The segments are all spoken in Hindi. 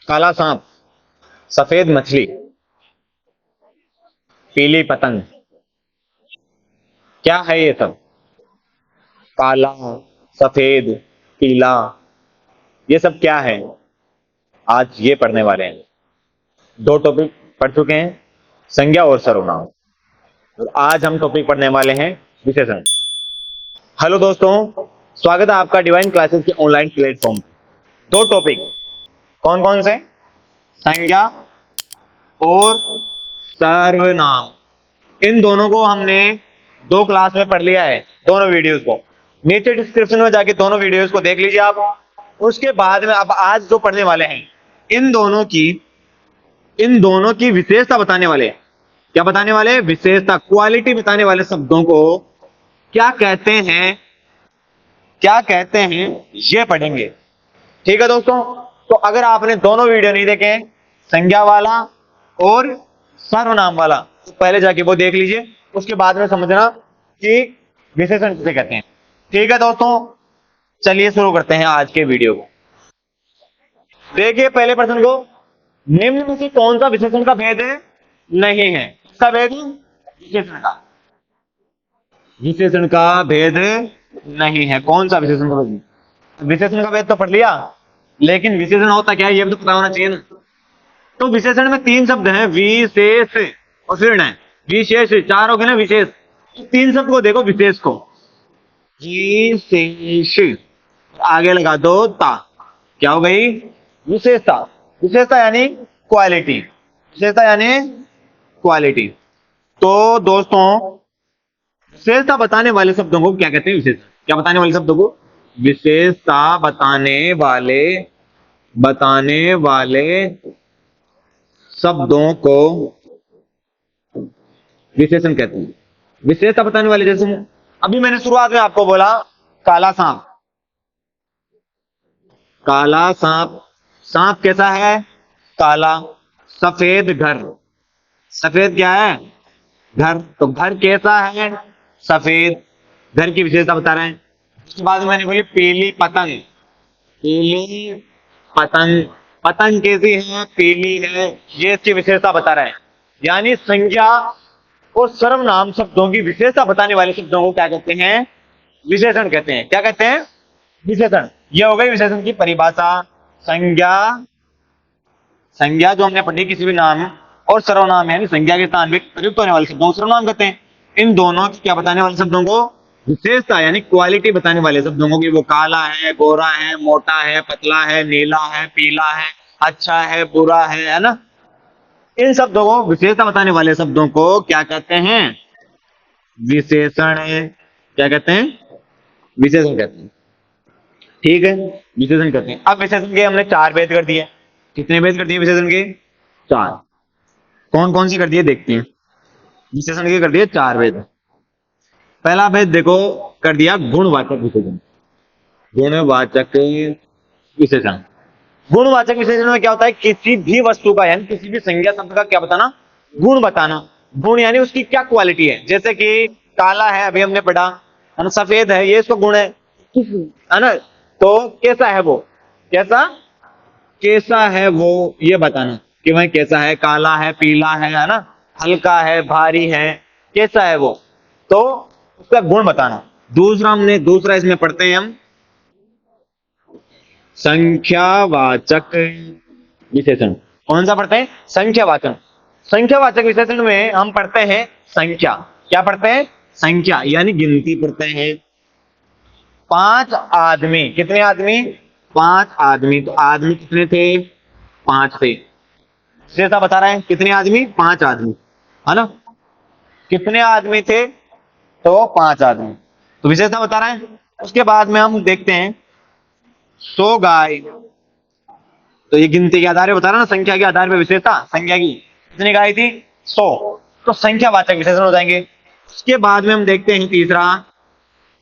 काला सांप, सफेद मछली, पीली पतंग। क्या है ये सब? काला, सफेद, पीला, ये सब क्या है? आज ये पढ़ने वाले हैं। दो टॉपिक पढ़ चुके हैं, संज्ञा और सर्वनाम। और आज हम टॉपिक पढ़ने वाले हैं विशेषण। हेलो दोस्तों, स्वागत है आपका डिवाइन क्लासेस के ऑनलाइन प्लेटफॉर्म। दो टॉपिक कौन कौन से? संज्ञा और सर्वनाम। इन दोनों को हमने दो क्लास में पढ़ लिया है, दोनों वीडियोस को। नीचे डिस्क्रिप्शन में जाके दोनों वीडियोस को देख लीजिए आप। उसके बाद में अब आज जो पढ़ने वाले हैं, इन दोनों की विशेषता बताने वाले। क्या बताने वाले? विशेषता, क्वालिटी बताने वाले शब्दों को क्या कहते हैं, क्या कहते हैं, ये पढ़ेंगे। ठीक है दोस्तों, तो अगर आपने दोनों वीडियो नहीं देखे, संज्ञा वाला और सर्वनाम वाला, तो पहले जाके वो देख लीजिए। उसके बाद में समझना कि विशेषण किसे कहते हैं। ठीक है दोस्तों, चलिए शुरू करते हैं आज के वीडियो को। देखिए पहले प्रश्न को, निम्न में से कौन सा विशेषण का भेद है? नहीं है। किसका भेद? विशेषण का। विशेषण का भेद नहीं है। कौन सा विशेषण का भेद? विशेषण का भेद तो पढ़ लिया, लेकिन विशेषण होता क्या है ये भी तो पता होना चाहिए ना। तो विशेषण में तीन शब्द हैं, विशेष और फिर है विशेष, चार हो गए ना विशेष। तीन शब्द को देखो, विशेष को विशेष, आगे लगा दो ता, क्या हो गई? विशेषता। विशेषता यानी क्वालिटी, विशेषता यानी क्वालिटी। तो दोस्तों, विशेषता बताने वाले शब्दों को क्या कहते हैं? विशेषण। क्या बताने वाले शब्दों को? विशेषता बताने वाले शब्दों को विशेषण कहते हैं। विशेषता बताने वाले, जैसे अभी मैंने शुरुआत में आपको बोला काला सांप। काला सांप, सांप कैसा है? काला। सफेद घर, सफेद क्या है? घर। तो घर कैसा है? सफेद। घर की विशेषता बता रहे हैं। उसके बाद मैंने बोली पीली पतंग। पीली पतंग, पतंग कैसी है? पीली है। ये इसकी विशेषता बता रहे हैं। यानी संज्ञा और सर्वनाम शब्दों की विशेषता बताने वाले शब्दों को क्या कहते हैं? विशेषण कहते हैं। क्या कहते हैं? विशेषण। यह हो गई विशेषण की परिभाषा। संज्ञा जो हमने पढ़ी, किसी भी नाम, और सर्वनाम यानी संज्ञा के स्थान में प्रयुक्त होने वाले शब्दों को सर्वनाम कहते हैं। इन दोनों की क्या बताने वाले शब्दों को? विशेषता यानी क्वालिटी बताने वाले शब्दों को, कि वो काला है, गोरा है, मोटा है, पतला है, नीला है, पीला है, अच्छा है, बुरा है ना। इन शब्दों को, विशेषता बताने वाले शब्दों को क्या कहते हैं? विशेषण। क्या कहते हैं? विशेषण कहते हैं। ठीक है, विशेषण कहते हैं। अब विशेषण के हमने चार भेद कर दिए। कितने भेद कर दिए विशेषण के? चार। कौन कौन सी कर दिए देखते हैं। विशेषण के कर दिए चार भेद। पहला भेद देखो, कर दिया गुणवाचक विशेषण। गुणवाचक विशेषण। गुणवाचक विशेषण में क्या होता है? किसी भी वस्तु का यानी किसी भी संज्ञा शब्द का क्या बताना? गुण बताना। गुण यानी उसकी क्या क्वालिटी है। जैसे कि काला है, अभी हमने पढ़ा है ना, सफेद है, ये इसका गुण है ना। तो कैसा है वो? कैसा है वो, ये बताना कि भाई कैसा है, काला है, पीला है ना, हल्का है, भारी है, कैसा है वो, तो उसका गुण बताना। दूसरा इसमें पढ़ते हैं हम संख्यावाचक विशेषण। कौन सा पढ़ते हैं? संख्यावाचक। संख्यावाचक विशेषण में हम पढ़ते हैं संख्या। क्या पढ़ते हैं? संख्या यानी गिनती पढ़ते हैं। 5 आदमी। कितने आदमी? 5 आदमी। तो आदमी कितने थे? 5 थे। विशेषता बता रहे हैं कितने आदमी? 5 आदमी, है ना। कितने आदमी थे? तो 5 आदमी। तो विशेषता बता रहे हैं। उसके बाद में हम देखते हैं 100 गाय। तो ये गिनती के आधार पर बता रहा ना, संख्या के आधार पर विशेषता। संख्या की कितनी गाय थी? 100। तो संख्यावाचक विशेषण हो जाएंगे। उसके बाद में हम देखते हैं तीसरा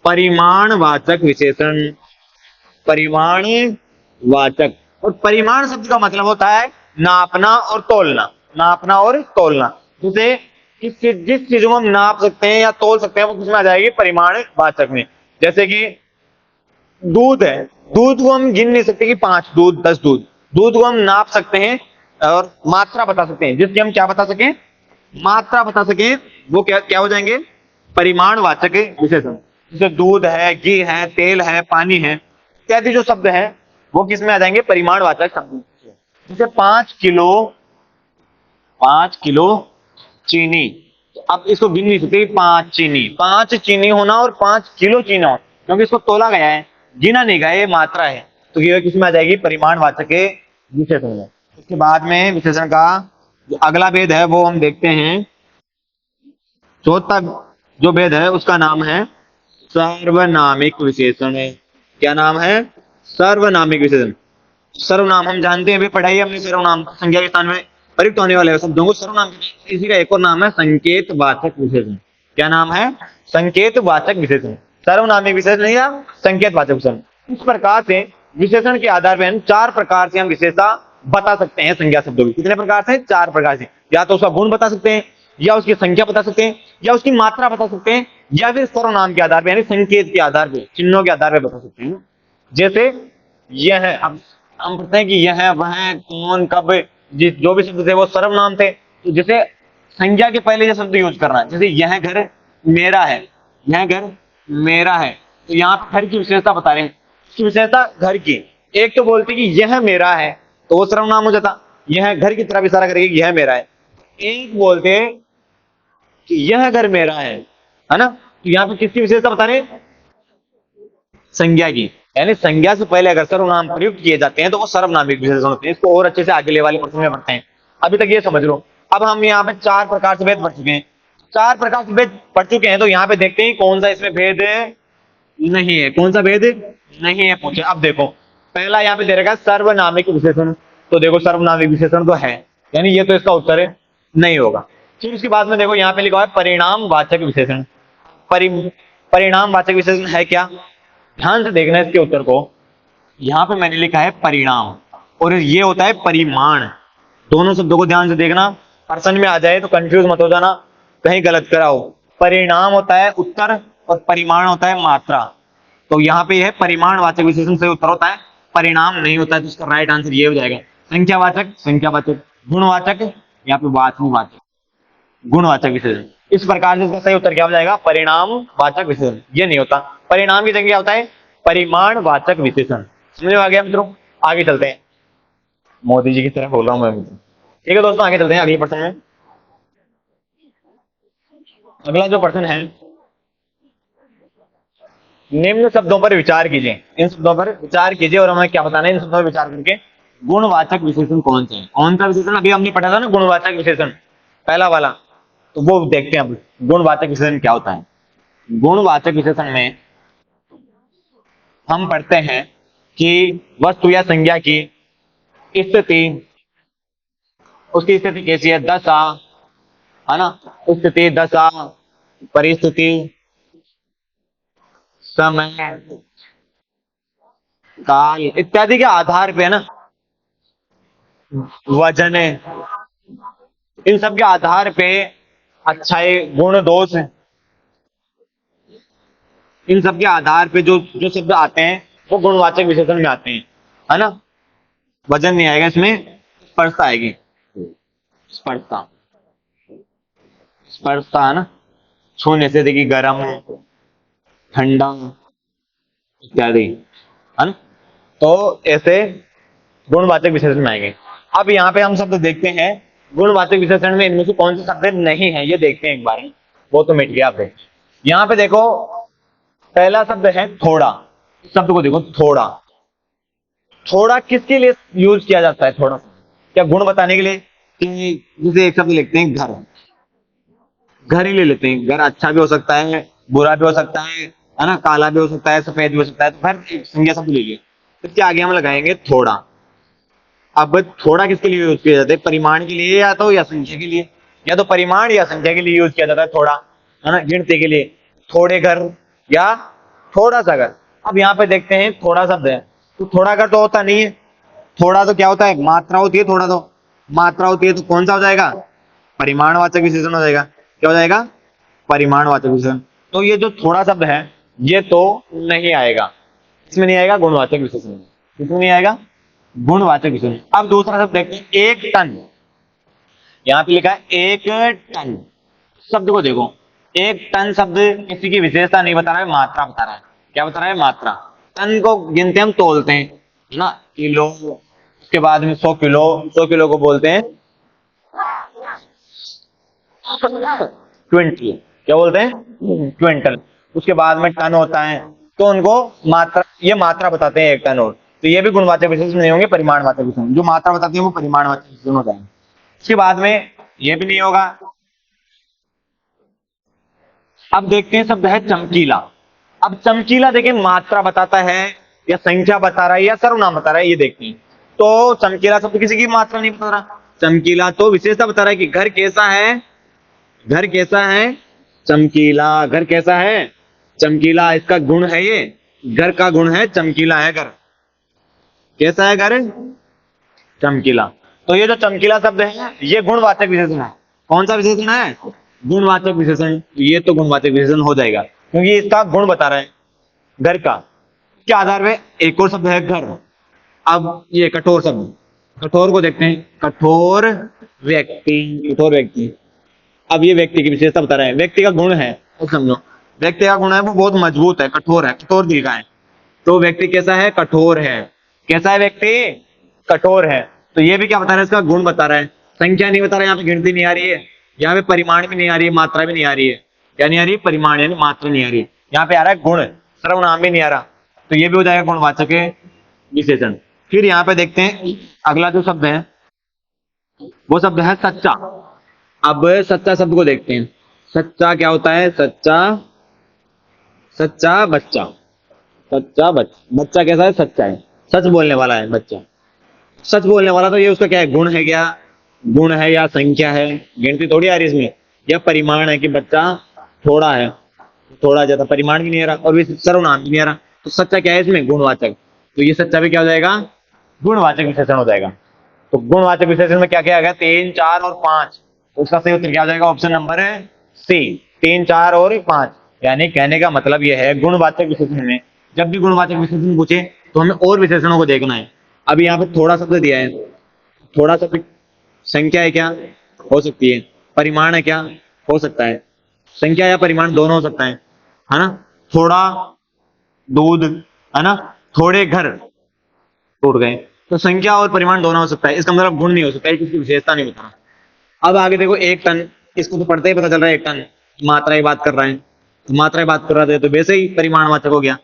परिमाणवाचक विशेषण। परिमाणवाचक, और परिमाण शब्द का मतलब होता है नापना और तोलना। नापना और तोलना। जैसे जिस चीजों को हम नाप सकते हैं या तोल सकते हैं, वो किसमें आ जाएगी? परिमाणवाचक में। जैसे कि दूध है, दूध को हम गिन नहीं सकते कि 5 दूध, 10 दूध। दूध को हम नाप सकते हैं और मात्रा बता सकते हैं, जिसकी हम क्या बता सकें, मात्रा बता सकें, वो क्या क्या हो जाएंगे, परिमाणवाचक विशेषण। जैसे दूध है, घी है, तेल है, पानी है इत्यादि जो शब्द हैं वो किस में आ जाएंगे, परिमाणवाचक शब्द। जैसे 5 किलो चीनी, अब इसको गिन नहीं सकते, 5 चीनी होना और 5 किलो चीनी होना, क्योंकि इसको तोला गया है, गिना नहीं गया, ये मात्रा है, तो ये किसमें आ जाएगी, परिमाणवाचक विशेषण में। इसके बाद में विशेषण का जो अगला भेद है वो हम देखते हैं। चौथा जो भेद है उसका नाम है सार्वनामिक विशेषण। क्या नाम है, सार्वनामिक विशेषण। सर्वनाम हम जानते हैं, भी पढ़ाई हमने, सर्वनाम संज्ञा के स्थान में प्रयुक्त होने वाले शब्दों को सर्वनाम कहते हैं। इसी का एक और नाम है संकेतवाचक विशेषण। क्या नाम है, संकेतवाचक विशेषण। सर्वनामिक विशेषण या संकेतवाचक विशेषण। इस प्रकार से विशेषण के आधार पर 4 प्रकार से हम विशेषता बता सकते हैं संज्ञा शब्दों की। कितने प्रकार से, 4 प्रकार से। या तो उसका गुण बता सकते हैं, या उसकी संख्या बता सकते हैं, या उसकी मात्रा बता सकते हैं, या फिर सर्वनाम के आधार पर यानी संकेत के आधार पर, चिन्हों के आधार पर बता सकते हैं। जैसे यह है, अब हम पढ़ते हैं कि यह वह कौन कब, जो भी शब्द थे वो सर्वनाम थे, तो जैसे संज्ञा के पहले ये शब्द यूज करना, जैसे यह घर मेरा है, यह घर मेरा है, तो यहाँ पर घर की विशेषता बता रहे हैं। इसकी विशेषता घर की, एक तो बोलते कि यह मेरा है तो वो सर्वनाम हो जाता, यह घर की तरफ इशारा करेगी यह मेरा है। एक बोलते कि यह घर मेरा है ना, तो यहाँ पे किसकी विशेषता बता रहे हैं, संज्ञा की। यानी संज्ञा से पहले अगर सर्वनाम प्रयुक्त किए जाते हैं तो वो सर्वनामिक विशेषण होते हैं। इसको और अच्छे से आगे ले वाले प्रश्न में पढ़ते हैं, अभी तक ये समझ लो। अब हम यहाँ पे 4 प्रकार से भेद पढ़ चुके हैं, 4 प्रकार से भेद पढ़ चुके हैं, तो यहाँ पे देखते हैं कौन सा इसमें भेद नहीं है, कौन सा भेद नहीं है पूछे। अब देखो पहला यहाँ पे दे रखा है सर्वनामिक विशेषण, तो देखो सर्वनामिक विशेषण तो है, यानी ये तो इसका उत्तर है, नहीं होगा। फिर उसके बाद में देखो यहाँ पे लिखा है परिणामवाचक विशेषण। परिणामवाचक विशेषण है क्या, ध्यान से देखना इसके उत्तर को। यहां पे मैंने लिखा है परिणाम और ये होता है परिमाण, दोनों शब्दों को ध्यान से देखना, प्रश्न में आ जाए तो कंफ्यूज मत हो जाना, कहीं गलत कराओ। परिणाम होता है उत्तर और परिमाण होता है मात्रा, तो यहाँ पे यह परिमाणवाचक विशेषण से उत्तर होता है, परिणाम नहीं होता है, तो इसका राइट आंसर ये हो जाएगा। संख्यावाचक, संख्यावाचक, गुणवाचक, यहाँ पे वाचक, गुणवाचक विशेषण। इस प्रकार से इसका सही उत्तर क्या हो जाएगा, परिणामवाचक विशेषण। ये नहीं होता, परिणाम की जगह क्या होता है, परिमाणवाचक विशेषण। समझ में आ गया मित्रों, आगे चलते हैं। मोदी जी की तरह बोल रहा हूं मैं मित्रों। ठीक है दोस्तों, आगे चलते हैं अगले प्रश्न में। अगला जो प्रश्न है, निम्न शब्दों पर विचार कीजिए, इन शब्दों पर विचार कीजिए और हमें क्या बताना है, इन शब्दों पर विचार करके गुणवाचक विशेषण कौन सा है। कौन सा विशेषण, अभी हमने पढ़ा था ना गुणवाचक विशेषण पहला वाला, तो वो देखते हैं अब गुणवाचक विशेषण क्या होता है। गुणवाचक विशेषण में हम पढ़ते हैं कि वस्तु या संज्ञा की स्थिति, उसकी स्थिति कैसी है, दशा है ना, स्थिति, दशा, परिस्थिति, समय, काल इत्यादि के आधार पे है ना, वजन, इन सब के आधार पे अच्छाई, गुण, दोष, इन सब के आधार पे जो जो शब्द आते हैं वो गुणवाचक विशेषण में आते हैं, है ना। वजन नहीं आएगा इसमें, स्पर्शता आएगी, स्पर्शता, स्पर्शता है ना, छूने से, देखिए गर्म, ठंडा इत्यादि, है ना, तो ऐसे गुणवाचक विशेषण में आएंगे। अब यहाँ पे हम शब्द देखते हैं गुणवाचक विशेषण में इनमें से कौन से शब्द नहीं है, ये देखते हैं एक बार, वो तो मिट गया। आप यहाँ पे देखो पहला शब्द है थोड़ा, शब्द को देखो थोड़ा। थोड़ा किसके लिए यूज किया जाता है, थोड़ा क्या गुण बताने के लिए, कि जैसे एक शब्द लिखते हैं घर, घर ही ले लेते हैं, घर अच्छा भी हो सकता है, बुरा भी हो सकता है ना, काला भी हो सकता है, सफेद भी हो सकता है, तो घर एक संज्ञा शब्द ले लिए, इसके आगे हम लगाएंगे थोड़ा। अब थोड़ा किसके लिए यूज किया जाता है, परिमाण के लिए या तो या संख्या के लिए, या तो परिमाण या संख्या के लिए यूज किया जाता है थोड़ा, है ना, गिनती के लिए, थोड़े घर या थोड़ा सा घर। अब यहाँ पे देखते हैं थोड़ा शब्द है, तो थोड़ा घर तो होता नहीं है, थोड़ा तो क्या होता है, मात्रा होती है, थोड़ा तो मात्रा होती है, तो कौन सा हो जाएगा, परिमाणवाचक विशेषण हो जाएगा। क्या हो जाएगा, परिमाणवाचक विशेषण। तो ये जो थोड़ा शब्द है ये तो नहीं आएगा, इसमें नहीं आएगा, गुणवाचक विशेषण में। इसमें नहीं आएगा, गुणवाचक विशेषण। अब दूसरा शब्द देखते हैं, एक टन। यहाँ पे लिखा है एक टन। शब्द को देखो, एक टन शब्द किसी की विशेषता नहीं बता रहा है, मात्रा बता रहा है। क्या बता रहा है? मात्रा। टन को गिनते हम, तोलते हैं, है ना, किलो। उसके बाद में 100 किलो, 100 किलो को बोलते हैं क्विंटल। क्या बोलते हैं? क्विंटल। उसके बाद में टन होता है, तो उनको मात्रा, ये मात्रा बताते हैं एक टन। और तो ये भी गुणवाचक विशेषण नहीं होंगे, परिमाणवाचक विशेषण। जो मात्रा बताते हैं वो परिमाणवाचक विशेषण होता है। उसके बाद में ये भी नहीं होगा। अब देखते हैं शब्द है चमकीला। अब चमकीला देखें, मात्रा बताता है या संख्या बता रहा है या सर्वनाम बता रहा है, ये देखते हैं। तो चमकीला शब्द किसी की मात्रा नहीं बता रहा, चमकीला तो विशेषता बता रहा है कि घर कैसा है, घर कैसा है, चमकीला। घर कैसा है? चमकीला। इसका गुण है, ये घर का गुण है, चमकीला है घर। कैसा है घर? चमकीला। तो ये जो चमकीला शब्द है ये गुणवाचक विशेषण है। कौन सा विशेषण है? गुणवाचक विशेषण। ये तो गुणवाचक विशेषण हो जाएगा क्योंकि इसका गुण बता रहा है घर का। क्या आधार पे? एक और शब्द है घर। अब ये कठोर शब्द, कठोर को देखते हैं। कठोर व्यक्ति, कठोर व्यक्ति। अब ये व्यक्ति की विशेषता बता रहे हैं, व्यक्ति का गुण है, तो समझो व्यक्ति का गुण है वो बहुत मजबूत है, कठोर है, कठोर दिल का है। तो व्यक्ति कैसा है? कठोर है। कैसा है व्यक्ति? कठोर है। तो ये भी क्या बता रहा है? इसका गुण बता रहा है। संख्या नहीं बता रहा है, यहाँ पे गिनती नहीं आ रही है, यहाँ पे परिमाण भी नहीं आ रही है, मात्रा भी नहीं आ रही है। क्या नहीं आ रही? परिमाण यानी मात्रा नहीं आ रही है। यहाँ पे आ रहा है गुण, सर्वनाम भी नहीं आ रहा। तो ये भी हो जाएगा गुणवाचक विशेषण। फिर यहाँ पे देखते हैं अगला जो शब्द है वो शब्द है सच्चा। अब सच्चा शब्द को देखते हैं। सच्चा क्या होता है? सच्चा, सच्चा बच्चा। सच्चा बच्चा कैसा है? सच्चा है, सच बोलने वाला है बच्चा। सच बोलने वाला, तो ये उसका क्या है? गुण है। क्या गुण है या संख्या है? गिनती थोड़ी आ रही इसमें। यह परिमाण है कि बच्चा थोड़ा है, थोड़ा ज्यादा, परिमाण भी नहीं आ रहा और सर्वनाम भी नहीं आ रहा। तो सच्चा क्या है इसमें? गुणवाचक। तो ये सच्चा भी क्या हो जाएगा? गुणवाचक विशेषण हो जाएगा। तो गुणवाचक विशेषण में क्या क्या आ गया? 3, 4 और 5। उसका सही उत्तर क्या हो जाएगा? ऑप्शन नंबर है सी, 3, 4 और 5। यानी कहने का मतलब यह है, गुणवाचक विशेषण में जब भी गुणवाचक विशेषण पूछे तो हमें और विशेषणों को देखना है। अभी यहाँ पे थोड़ा शब्द दिया है, थोड़ा शब्द संख्या है क्या? हो सकती है। परिमाण है क्या? हो सकता है। संख्या या परिमाण दोनों हो सकता है ना। थोड़ा दूध, है ना, थोड़े घर टूट गए। तो संख्या और परिमाण दोनों हो सकता है, इसका मतलब गुण नहीं हो सकता है, किसकी विशेषता नहीं बता। अब आगे देखो, एक टन, इसको तो पढ़ते ही पता चल रहा है एक टन मात्रा की बात कर रहा है। तो मात्रा की बात कर रहा था तो वैसे ही परिमाणवाचक हो गया।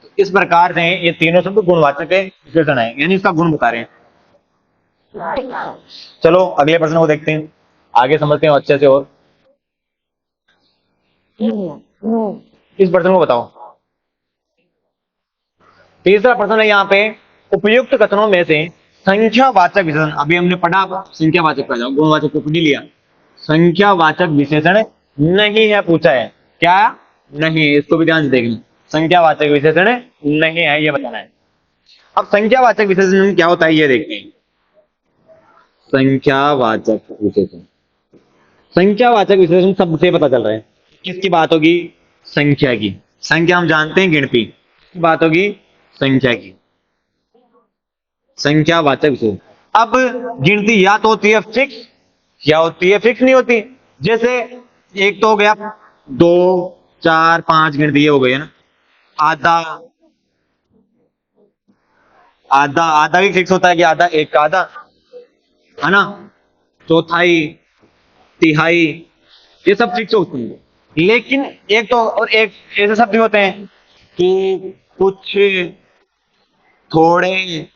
तो इस प्रकार से ये तीनों शब्द गुणवाचक विशेषण है, यानी इसका गुण बता रहे हैं। चलो अगले प्रश्न को देखते हैं, आगे समझते हैं अच्छे से। और इस प्रश्न को बताओ। तीसरा प्रश्न है यहाँ पे, उपयुक्त कथनों में से संख्यावाचक विशेषण। अभी हमने पढ़ा संख्यावाचक का, गुणवाचक को नहीं लिया। संख्यावाचक विशेषण नहीं है पूछा है। क्या नहीं? इसको भी ध्यान से देखना। संख्यावाचक विशेषण नहीं है, ये बताना है। अब संख्यावाचक विशेषण क्या होता है ये देखते हैं। संख्यावाचक विशेषण, संख्यावाचक विशेषण शब्द से पता चल रहा है किसकी बात होगी? संख्या की। संख्या हम जानते हैं गिनती की बात होगी, संख्या की। संख्यावाचक विशेषण। अब गिनती या तो होती है फिक्स या होती है फिक्स नहीं होती। जैसे एक तो हो गया 2, 4, 5 गिनती ये हो गई है ना। आधा, आधा आधा भी फिक्स होता है कि आधा, एक का आधा, है ना। चौथाई, तिहाई, ये सब फिक्स होती है। लेकिन एक तो, और एक ऐसे शब्द भी होते हैं कि कुछ, थोड़े,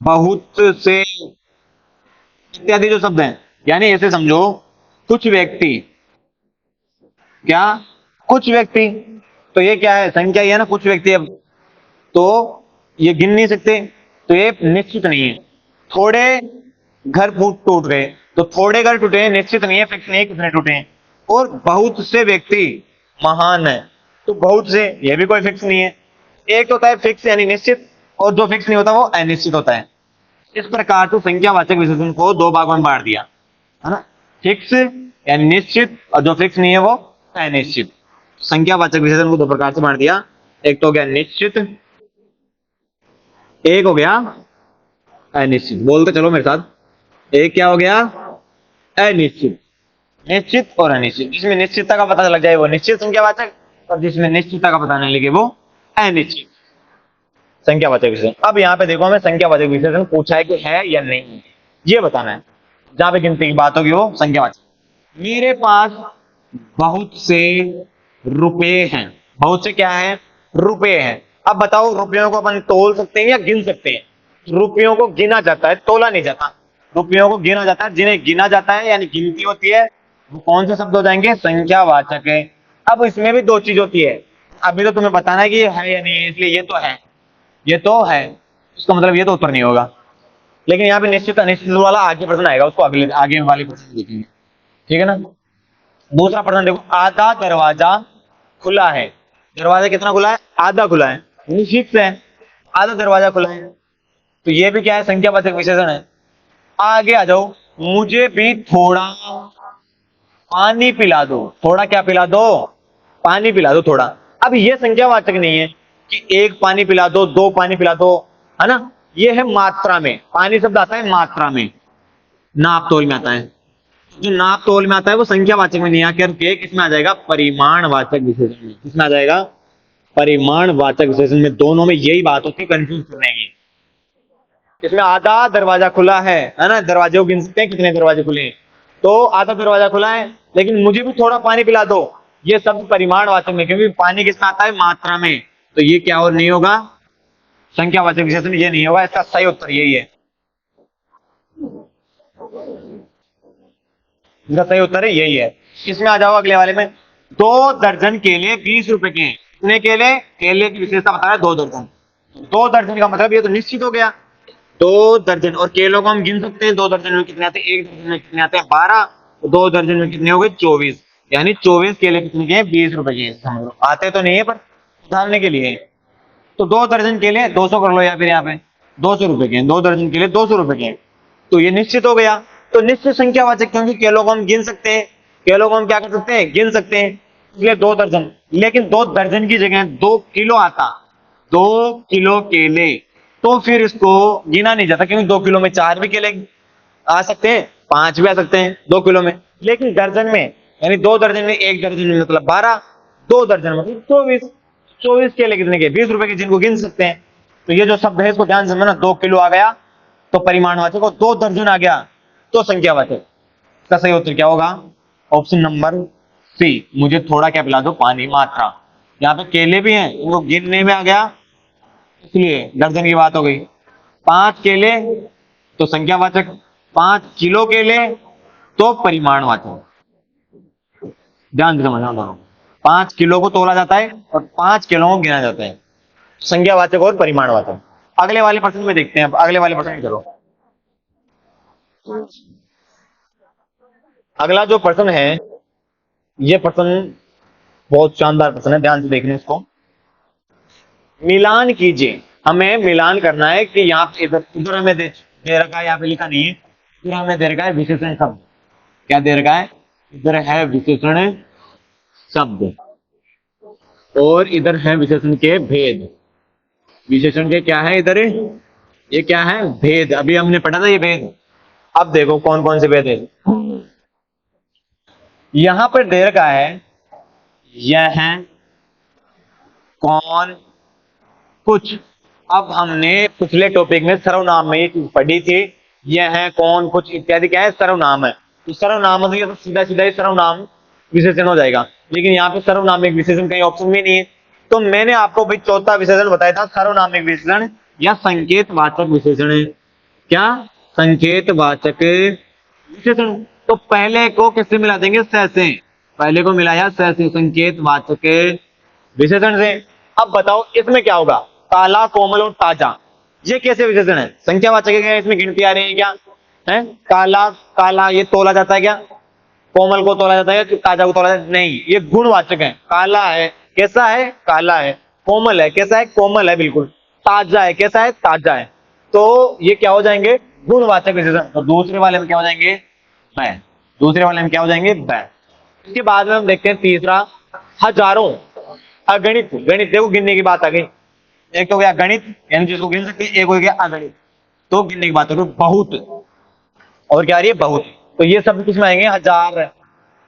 बहुत से इत्यादि जो शब्द हैं। यानी ऐसे समझो, कुछ व्यक्ति, क्या कुछ व्यक्ति, तो ये क्या है? संख्या ही है ना, कुछ व्यक्ति। अब तो ये गिन नहीं सकते, तो ये निश्चित नहीं है। थोड़े घर टूट गए, तो थोड़े घर टूटे हैं, निश्चित नहीं है, फिक्स नहीं है कितने टूटे हैं। और बहुत से व्यक्ति महान है, तो बहुत से, ये भी कोई फिक्स नहीं है। एक होता है फिक्स यानी निश्चित, और जो फिक्स नहीं होता वो अनिश्चित होता है। इस प्रकार से संख्यावाचक विशेषण को दो भागों में बांट दिया, है ना। फिक्स यानी निश्चित, और जो फिक्स नहीं है वो अनिश्चित। संख्यावाचक विशेषण को दो प्रकार से बांट दिया, एक तो हो गया निश्चित, एक हो गया अनिश्चित। बोलते चलो मेरे साथ। एक क्या हो गया? अनिश्चित। निश्चित और अनिश्चित। जिसमें निश्चितता का पता लग जाए वो निश्चित संख्यावाचक, और जिसमें निश्चितता का पता नहीं लगे वो अनिश्चित संख्यावाचक विशेषण। अब यहाँ पे देखो हमें संख्यावाचक विशेषण पूछा है कि है या नहीं, ये बताना है। जहां पे गिनती की बात होगी वो संख्यावाचक। मेरे पास बहुत से रुपए हैं। बहुत से क्या है? रुपए हैं। अब बताओ रुपयों को अपन तोल सकते हैं या गिन सकते हैं? रुपयों को गिना जाता है, तोला नहीं जाता। रुपयों को गिना जाता है। जिन्हें गिना जाता है यानी गिनती होती है, वो कौन से शब्द हो जाएंगे? संख्यावाचक है। अब इसमें भी दो चीज होती है। अभी तो तुम्हें बताना है कि ये है या नहीं है, इसलिए ये तो है, ये तो है, इसका मतलब ये तो उत्तर नहीं होगा। लेकिन यहाँ पे निश्चित अनिश्चित वाला आगे प्रश्न आएगा, उसको अगले आगे वाले प्रश्न देखेंगे, ठीक है ना। दूसरा प्रश्न देखो, आधा दरवाजा खुला है। दरवाजा कितना खुला है? आधा खुला है, निश्चित है, आधा दरवाजा खुला है, तो ये भी क्या है? संख्यावाचक विशेषण है। आगे आ जाओ, मुझे भी थोड़ा पानी पिला दो। थोड़ा क्या पिला दो? पानी पिला दो थोड़ा। अब ये संख्यावाचक नहीं है कि एक पानी पिला दो, दो पानी पिला दो, है ना। ये है मात्रा में। पानी शब्द आता है मात्रा में, नाप तोल में आता है। जो नाप तोल में आता है वो संख्यावाचक में नहीं आकर के किसमें आ जाएगा? परिमाणवाचक विशेषण में। किसमें आ जाएगा? परिमाणवाचक विशेषण में। दोनों में यही बात होती है, कंफ्यूज करने की। इसमें आधा दरवाजा खुला है ना, दरवाजे को गिन सकते हैं कितने दरवाजे खुले हैं, तो आधा दरवाजा खुला है, लेकिन मुझे भी थोड़ा पानी पिला दो, ये शब्द परिमाणवाचक में, क्योंकि पानी किसमें आता है? मात्रा में। तो ये क्या और नहीं होगा? संख्यावाचक विशेषण ये नहीं होगा। इसका सही उत्तर यही है। इसका सही उत्तर है यही है। इसमें आ जाओ अगले वाले में। 2 दर्जन केले 20 रुपए के हैं। कितने केले? केले की विशेषता बता रहा है 2 दर्जन। 2 दर्जन का मतलब ये तो निश्चित हो गया, 2 दर्जन। और केलों को हम गिन सकते हैं, 2 दर्जन में कितने आते हैं? 1 दर्जन में कितने आते हैं? 12। तो 2 दर्जन में कितने हो गए? 24। यानी 24 केले कितने के हैं? 20 रुपए के हैं। समझ लो, आते तो नहीं है पर उदाहरण के लिए। तो 2 दर्जन केले 200 कर लो, या फिर यहाँ पे 200 रुपए के हैं। 2 दर्जन केले 200 रुपए के हैं, तो ये निश्चित हो गया। तो निश्चित संख्यावाचक, क्योंकि केलों को हम गिन सकते हैं, केलों को हम क्या कर सकते हैं? गिन सकते हैं, इसलिए 2 दर्जन। लेकिन 2 दर्जन की जगह 2 किलो आता, 2 किलो केले, तो फिर इसको गिना नहीं जाता, क्योंकि 2 किलो में 4 भी केले आ सकते हैं, 5 भी आ सकते हैं 2 किलो में। लेकिन दर्जन में, यानी 2 दर्जन में, 1 दर्जन में मतलब 12, 2 दर्जन मतलब 24। 24 केले कितने के? 20 रुपए के, जिनको गिन सकते हैं। तो ये जो शब्द है इसको ध्यान से समझना। 2 किलो आ गया तो परिमाणवाचक, और 2 दर्जन आ गया तो संख्यावाचक। इसका सही उत्तर क्या होगा? ऑप्शन नंबर सी, मुझे थोड़ा क्या पिला दो? पानी। मात्रा। यहाँ पे केले भी हैं, उनको गिनने में आ गया, इसलिए दर्जन की बात हो गई। 5 केले तो संख्यावाचक, 5 किलो केले तो परिमाणवाचक। ध्यान से समझना दोनों। 5 किलो को तोला जाता है और 5 किलो को गिना जाता है, संख्यावाचक और परिमाणवाचक। अगले वाले प्रश्न में देखते हैं। अगले वाले प्रश्न में चलो। अगला जो प्रश्न है, ये प्रश्न बहुत शानदार प्रश्न है, ध्यान से देखने इसको। मिलान कीजिए। हमें मिलान करना है कि यहाँ इधर इधर हमें दे रखा है, यहाँ पे लिखा नहीं है, इधर हमें दे रखा है विशेषण शब्द। क्या दे रखा है? इधर है विशेषण शब्द और इधर है विशेषण के भेद। विशेषण के क्या है इधर? ये क्या है? भेद। अभी हमने पढ़ा था ये भेद। अब देखो कौन कौन से भेद है। यहां पर दे रखा है यह कौन कुछ। अब हमने पिछले टॉपिक में सर्वनाम में ये चीज पढ़ी थी, यह कौन कुछ इत्यादि क्या है? सर्वनाम है। तो सर्वनाम मतलब तो सीधा सीधा ही सर्वनाम विशेषण हो जाएगा, लेकिन यहाँ पे सर्वनामिक विशेषण कहीं ऑप्शन में नहीं है। तो मैंने आपको भाई चौथा विशेषण बताया था, सर्वनामिक विशेषण या संकेतवाचक विशेषण है। क्या? संकेतवाचक विशेषण। तो पहले को किससे मिला देंगे? स से। पहले को मिलाया स से, संकेतवाचक विशेषण से। अब बताओ इसमें क्या होगा? काला, कोमल और ताजा, ये कैसे विशेषण है? संख्यावाचक है क्या? इसमें गिनती आ रही है क्या? है काला, काला ये तोला जाता है क्या? कोमल को तोला जाता है या ताजा को तोला जाता है? नहीं, ये गुणवाचक है। काला है, कैसा है? काला है। कोमल है, कैसा है? कोमल है बिल्कुल। ताजा है, कैसा है? ताजा है। तो ये क्या हो जाएंगे? गुणवाचक विशेषण। तो दूसरे वाले में क्या हो जाएंगे? वह। दूसरे वाले में क्या हो जाएंगे? वह। इसके बाद में हम देखते हैं तीसरा, हजारों। अगणित। गणित देखो, गिनने की बात आ गई। एक तो हो गया गणित, यानी जिसको गिन सकते हैं, एक हो गया अगणित। तो गिनने की बात करो बहुत, और क्या आ रही है बहुत। तो ये सब किस में आएंगे, हजार,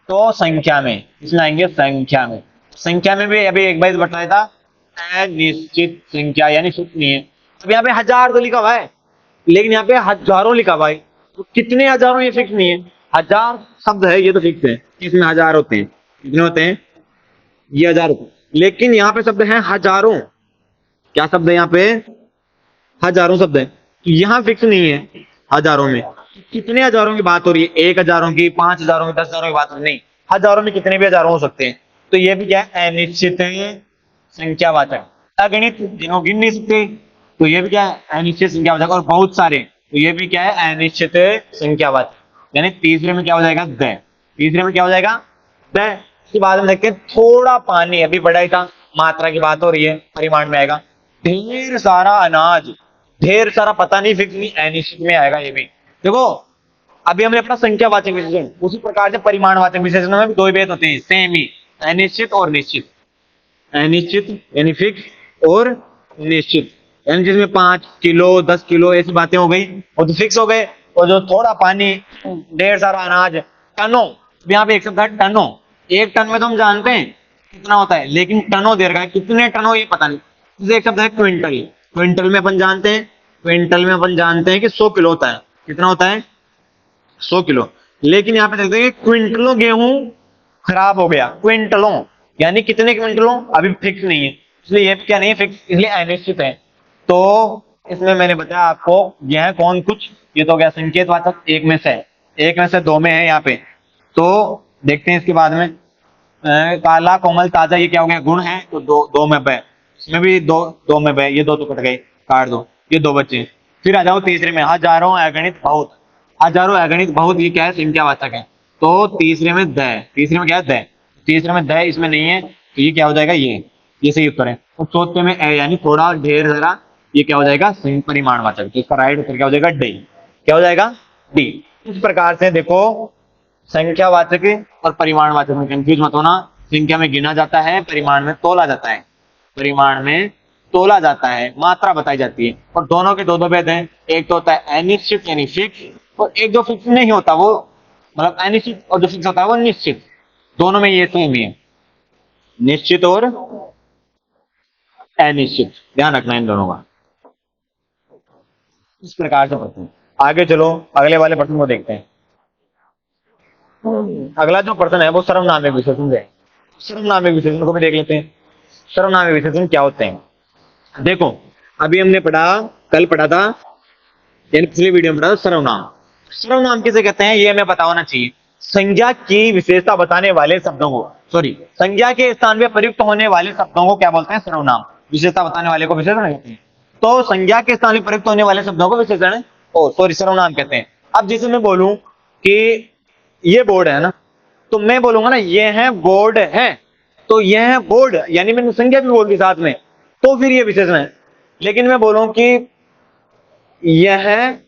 तो संख्या में, इसमें आएंगे संख्या में। संख्या में भी अभी एक बार बताया था अनिश्चित संख्या यानी फिक्स नहीं है। अब यहाँ पे हजार तो लिखा हुआ है, लेकिन यहाँ पे हजारों लिखा हुआ है, तो कितने हजारों ये फिक्स नहीं है। हजार शब्द है ये तो फिक्स है, इसमें हजार होते हैं, कितने होते हैं, ये हजार होते हैं। लेकिन यहाँ पे शब्द है हजारों, क्या शब्द है यहाँ पे, हजारों शब्द है, तो यहाँ फिक्स नहीं है हजारों में। कितने हजारों की बात हो रही है, 1,000 की, 5,000 की, 10,000 की बात नहीं, हजारों में कितने भी हजारों हो सकते हैं। तो ये भी क्या है, अनिश्चित संख्यावाचक। अगणित जिनको गिन नहीं सकते, तो ये भी क्या है, अनिश्चित संख्यावाचक। और बहुत सारे, तो ये भी क्या है, अनिश्चित संख्यावाचक। यानी तीसरे में क्या हो जाएगा, द। तीसरे में क्या हो जाएगा, द। इसके बाद में देखते हैं थोड़ा पानी, अभी पढ़ा ही था, मात्रा की बात हो रही है, परिमाण में आएगा। ढेर सारा अनाज, ढेर सारा पता नहीं, फिक्स नहीं, अनिश्चित में आएगा ये भी। देखो अभी हमने अपना संख्यावाचक विशेषण, उसी प्रकार से परिमाणवाचक विशेषण में भी दो भेद होते हैं, सेम ही, अनिश्चित और निश्चित। अनिश्चित यानी फिक्स और निश्चित यानी जिसमें 5 किलो 10 किलो ऐसी बातें हो गई, वो तो फिक्स हो गए। और जो थोड़ा पानी, ढेर सारा अनाज, टनों, यहाँ पे एक शब्द है टनों। एक टन में तो हम जानते हैं कितना होता है, लेकिन टनों दे रखा है, कितने टन हो ये पता नहीं। जैसे एक शब्द है क्विंटल, क्विंटल में अपन जानते हैं, क्विंटल में अपन जानते हैं कि 100 किलो होता है, कितना होता है, 100 किलो। लेकिन यहाँ पे देखते हैं क्विंटलों गेहूं खराब हो गया, क्विंटलों यानी कितने क्विंटलों, अभी फिक्स नहीं है, इसलिए ये क्या नहीं फिक्स, इसलिए अनिश्चित है। तो इसमें मैंने बताया आपको, यह है कौन कुछ, ये तो हो गया संकेतवाचक, एक में से दो में है यहाँ पे। तो देखते हैं इसके बाद में काला कोमल ताजा, ये क्या हो गया, गुण है, तो दो में ब, इसमें भी दो में ब, ये दो तो कट गए, काट दो, ये दो बच्चे। फिर आ जाओ तीसरे में, हजारों अगणित बहुत, हजारों अगणित बहुत, ये क्या है, संख्यावाचक है। तो तीसरे में द, तीसरे में क्या है, द, तीसरे में द इसमें नहीं है, तो ये क्या हो जाएगा, ये सही उत्तर है। और चौथे में यानी थोड़ा ढेर सारा, ये क्या हो जाएगा, परिमाणवाचक। तो इसका राइट उत्तर क्या हो जाएगा, डी। क्या हो जाएगा, डी। इस प्रकार से देखो संख्यावाचक और परिमाणवाचक में कंफ्यूज मत होना। संख्या में गिना जाता है, परिमाण में तोला जाता है, परिमाण में तोला जाता है, मात्रा बताई जाती है। और दोनों के दो दो भेद हैं, एक तो होता है अनिश्चित यानी फिक्स, और एक जो फिक्स नहीं होता वो, मतलब अनिश्चित और जो फिक्स होता है वो निश्चित। दोनों में ये सेम ही है, निश्चित और अनिश्चित, ध्यान रखना इन दोनों का। इस प्रकार से प्रश्न। आगे चलो अगले वाले प्रश्न को देखते हैं। अगला जो प्रश्न है वो सर्वनामिक विशेषण है। सर्वनामिक विशेषण को भी देख लेते हैं। सर्वनामिक विशेषण क्या होते हैं, देखो अभी हमने पढ़ा, कल पढ़ा था, यानी पिछले वीडियो में पढ़ा था सर्वनाम। सर्वनाम किसे कहते हैं ये हमें पता होना चाहिए। संज्ञा की विशेषता बताने वाले शब्दों को, सॉरी, संज्ञा के स्थान में प्रयुक्त होने वाले शब्दों को क्या बोलते हैं, सर्वनाम। विशेषता बताने वाले को विशेषण कहते हैं। तो संज्ञा के स्थान में प्रयुक्त होने वाले शब्दों को विशेषण, सॉरी, सर्वनाम कहते हैं। अब जैसे मैं बोलूं कि ये बोर्ड है ना, तो मैं बोलूंगा ना ये है बोर्ड है, तो यह है बोर्ड, यानी मैंने संज्ञा भी बोल दी साथ में, तो फिर ये विशेषण है। लेकिन मैं बोलूं कि यह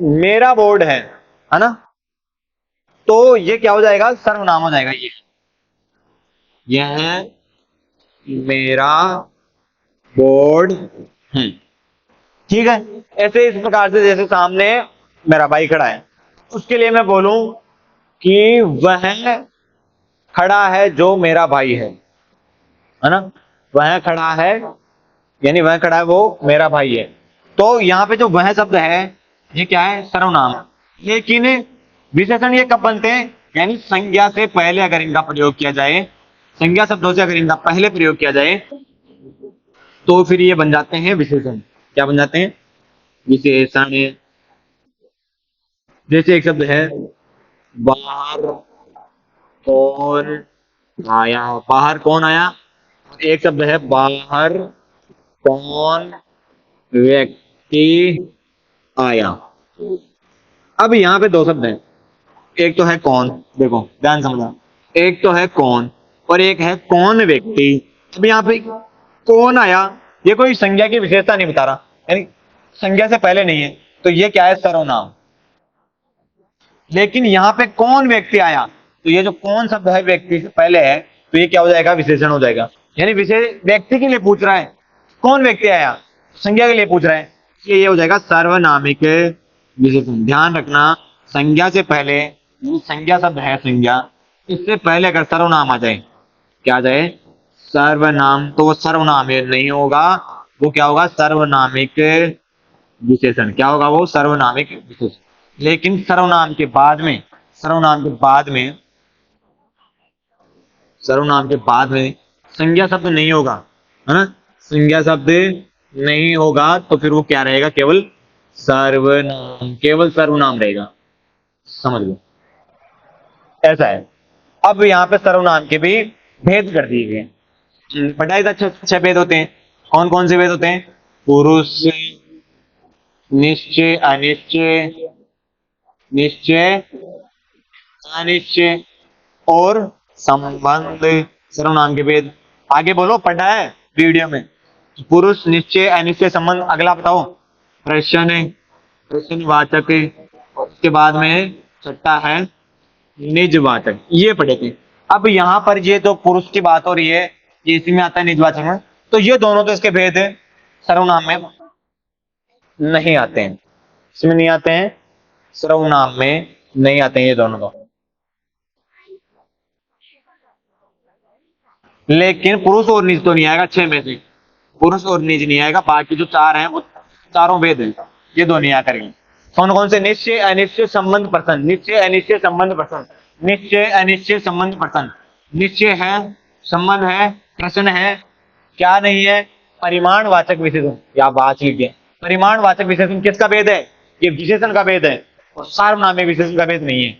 मेरा बोर्ड है ना, तो ये क्या हो जाएगा, सर्वनाम हो जाएगा। यह मेरा बोर्ड है, ठीक है। ऐसे इस प्रकार से, जैसे सामने मेरा भाई खड़ा है, उसके लिए मैं बोलूं कि वह खड़ा है जो मेरा भाई है ना, वह खड़ा है, यानी वह खड़ा है वो मेरा भाई है। तो यहाँ पे जो वह शब्द है ये क्या है, सर्वनाम। लेकिन विशेषण ये कब बनते हैं, यानी संज्ञा से पहले अगर इनका प्रयोग किया जाए, संज्ञा शब्दों से अगर इनका पहले प्रयोग किया जाए, तो फिर ये बन जाते हैं विशेषण। क्या बन जाते हैं, विशेषण। जैसे एक शब्द है बाहर कौन आया, बाहर कौन आया। एक शब्द है बाहर कौन व्यक्ति आया। अब यहाँ पे दो शब्द हैं, एक तो है कौन, देखो ध्यान समझना, एक तो है कौन और एक है कौन व्यक्ति। अब यहाँ पे कौन आया, ये कोई संज्ञा की विशेषता नहीं बता रहा, यानी संज्ञा से पहले नहीं है, तो ये क्या है, सर्वनाम। लेकिन यहाँ पे कौन व्यक्ति आया, तो ये जो कौन शब्द है व्यक्ति से पहले है, तो ये क्या हो जाएगा, विशेषण हो जाएगा। यानी विशेष व्यक्ति के लिए पूछ रहा है, कौन व्यक्ति आया, संज्ञा के लिए पूछ रहा है, ये हो जाएगा सर्वनामिक विशेषण। ध्यान रखना, संज्ञा से पहले, संज्ञा शब्द है संज्ञा, इससे पहले अगर सर्वनाम आ जाए, क्या आ जाए, सर्वनाम, तो वो सर्वनाम नहीं होगा, वो क्या होगा, सर्वनामिक विशेषण। क्या होगा वो, सर्वनामिक विशेषण। लेकिन सर्वनाम के बाद में, सर्वनाम के बाद में, सर्वनाम के बाद में संज्ञा शब्द नहीं होगा, है ना, संज्ञा शब्द नहीं होगा, तो फिर वो क्या रहेगा, केवल सर्वनाम, केवल सर्वनाम रहेगा। समझ लो, ऐसा है। अब यहाँ पे सर्वनाम के भी भेद कर दिए गए। पढ़ाई तो छह भेद होते हैं। कौन कौन से भेद होते हैं, पुरुष, निश्चय, अनिश्चय, निश्चय, अनिश्चय और संबंध, सर्वनाम के भेद। आगे बोलो, पढ़ा है वीडियो में। पुरुष, निश्चय, अनिश्चय, संबंध। अगला बताओ, प्रश्न, प्रश्नवाचक, उसके बाद में छठा है निजवाचक। ये पढ़े थे। अब यहाँ पर ये तो पुरुष की बात हो रही है, ये इसी में आता है निजवाचक में, तो ये दोनों तो इसके भेद सर्वनाम में नहीं आते हैं। इसमें नहीं आते हैं, सर्वनाम में नहीं आते हैं ये दोनों तो। लेकिन पुरुष और निज तो नहीं आएगा, छह में से पुरुष और निज नहीं आएगा, बाकी जो चार हैं वो चारों भेद हैं, ये दो नहीं आ करेंगे। कौन कौन से, निश्चय, अनिश्चय, संबंध, प्रसन्न। निश्चय, अनिश्चय, संबंध, प्रसन्न। निश्चय, अनिश्चय, संबंध, प्रसन्न। निश्चय है, संबंध है, प्रश्न है, क्या नहीं है, परिमाणवाचक विशेषण। या बात लीजिए, परिमाणवाचक विशेषण किसका भेद है, ये विशेषण का भेद है, और सार्वनामिक विशेषण का भेद नहीं है।